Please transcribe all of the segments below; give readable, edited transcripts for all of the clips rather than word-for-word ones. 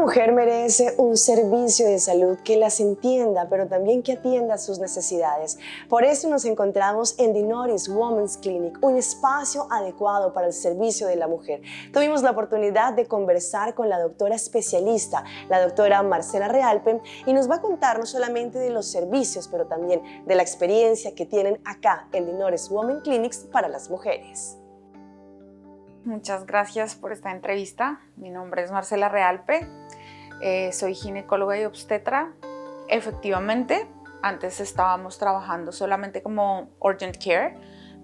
mujer merece un servicio de salud que las entienda, pero también que atienda sus necesidades. Por eso nos encontramos en Dinoris Women's Clinic, un espacio adecuado para el servicio de la mujer. Tuvimos la oportunidad de conversar con la doctora especialista, la doctora Marcela Realpe, y nos va a contar no solamente de los servicios, pero también de la experiencia que tienen acá en Dinoris Women's Clinics para las mujeres. Muchas gracias por esta entrevista. Mi nombre es Marcela Realpe, soy ginecóloga y obstetra. Efectivamente, antes estábamos trabajando solamente como urgent care,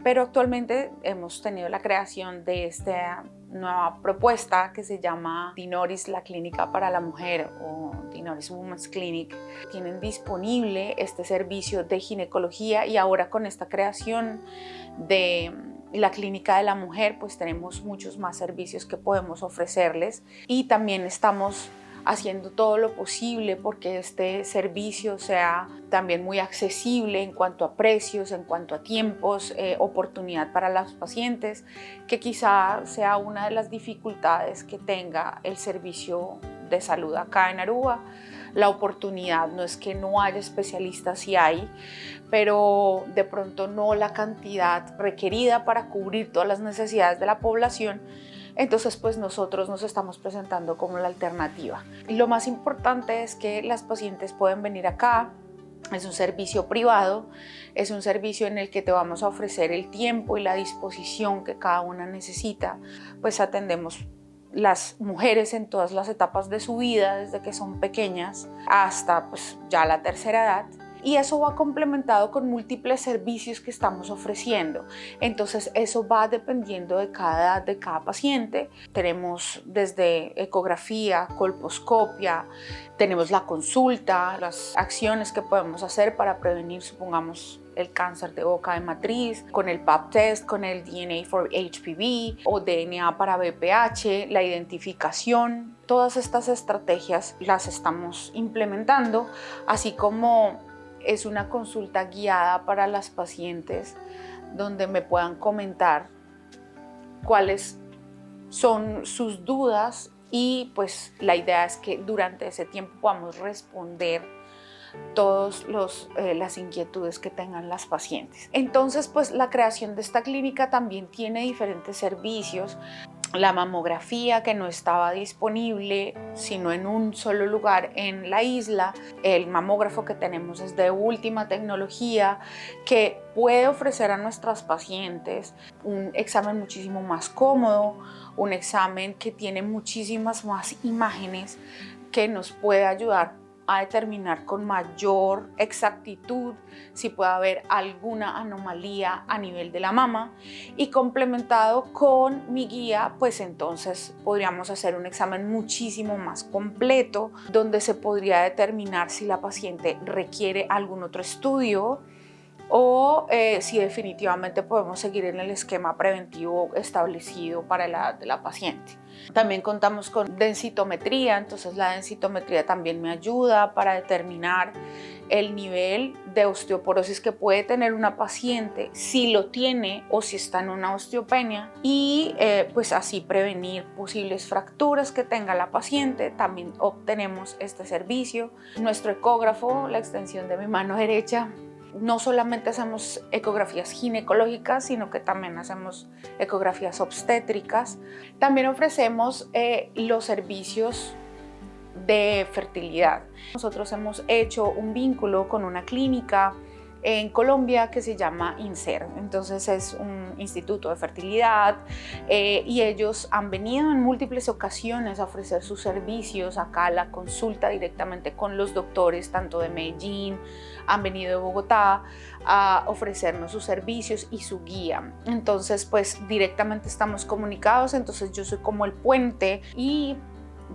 pero actualmente hemos tenido la creación de esta nueva propuesta que se llama Dinoris, la clínica para la mujer, o Dinoris Women's Clinic. Tienen disponible este servicio de ginecología, y ahora con esta creación de la clínica de la mujer, pues tenemos muchos más servicios que podemos ofrecerles, y también estamos haciendo todo lo posible porque este servicio sea también muy accesible en cuanto a precios, en cuanto a tiempos, oportunidad para los pacientes, que quizá sea una de las dificultades que tenga el servicio de salud acá en Aruba. La oportunidad, no es que no haya especialistas, sí hay, pero de pronto no la cantidad requerida para cubrir todas las necesidades de la población. Entonces, pues nosotros nos estamos presentando como la alternativa. Y lo más importante es que las pacientes pueden venir acá. Es un servicio privado, es un servicio en el que te vamos a ofrecer el tiempo y la disposición que cada una necesita. Pues atendemos las mujeres en todas las etapas de su vida, desde que son pequeñas hasta pues ya la tercera edad. Y eso va complementado con múltiples servicios que estamos ofreciendo. Entonces eso va dependiendo de cada edad de cada paciente. Tenemos desde ecografía, colposcopia, tenemos la consulta, las acciones que podemos hacer para prevenir, supongamos, el cáncer de boca de matriz, con el Pap test, con el DNA for HPV o DNA para BPH, la identificación. Todas estas estrategias las estamos implementando, así como es una consulta guiada para las pacientes donde me puedan comentar cuáles son sus dudas, y pues la idea es que durante ese tiempo podamos responder todas las inquietudes que tengan las pacientes. Entonces, pues la creación de esta clínica también tiene diferentes servicios. La mamografía, que no estaba disponible sino en un solo lugar en la isla. El mamógrafo que tenemos es de última tecnología, que puede ofrecer a nuestras pacientes un examen muchísimo más cómodo, un examen que tiene muchísimas más imágenes, que nos puede ayudar a determinar con mayor exactitud si puede haber alguna anomalía a nivel de la mama, y complementado con mi guía, pues entonces podríamos hacer un examen muchísimo más completo, donde se podría determinar si la paciente requiere algún otro estudio o si definitivamente podemos seguir en el esquema preventivo establecido para la edad de la paciente. También contamos con densitometría, entonces la densitometría también me ayuda para determinar el nivel de osteoporosis que puede tener una paciente, si lo tiene o si está en una osteopenia, y pues así prevenir posibles fracturas que tenga la paciente. También obtenemos este servicio. Nuestro ecógrafo, la extensión de mi mano derecha, no solamente hacemos ecografías ginecológicas, sino que también hacemos ecografías obstétricas. También ofrecemos los servicios de fertilidad. Nosotros hemos hecho un vínculo con una clínica en Colombia que se llama INSER. Entonces es un instituto de fertilidad, y ellos han venido en múltiples ocasiones a ofrecer sus servicios acá, la consulta directamente con los doctores, tanto de Medellín, han venido de Bogotá a ofrecernos sus servicios y su guía. Entonces pues directamente estamos comunicados, entonces yo soy como el puente y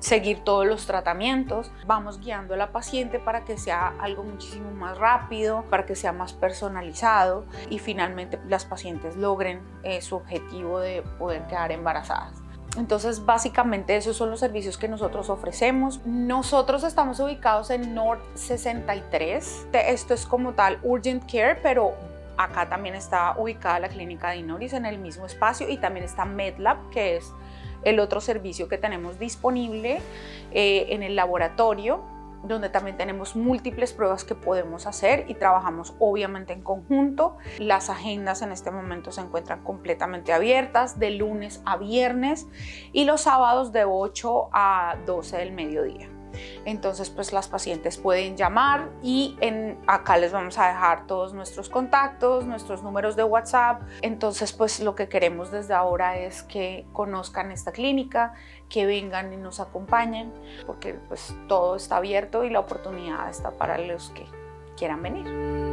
seguir todos los tratamientos. Vamos guiando a la paciente para que sea algo muchísimo más rápido, para que sea más personalizado, y finalmente las pacientes logren su objetivo de poder quedar embarazadas. Entonces, básicamente esos son los servicios que nosotros ofrecemos. Nosotros estamos ubicados en North 63. Esto es como tal Urgent Care, pero acá también está ubicada la clínica de Dinoris en el mismo espacio, y también está MedLab, que es el otro servicio que tenemos disponible en el laboratorio, donde también tenemos múltiples pruebas que podemos hacer y trabajamos obviamente en conjunto. Las agendas en este momento se encuentran completamente abiertas de lunes a viernes y los sábados de 8 a 12 del mediodía. Entonces pues las pacientes pueden llamar y acá les vamos a dejar todos nuestros contactos, nuestros números de WhatsApp. Entonces pues lo que queremos desde ahora es que conozcan esta clínica, que vengan y nos acompañen, porque pues todo está abierto y la oportunidad está para los que quieran venir.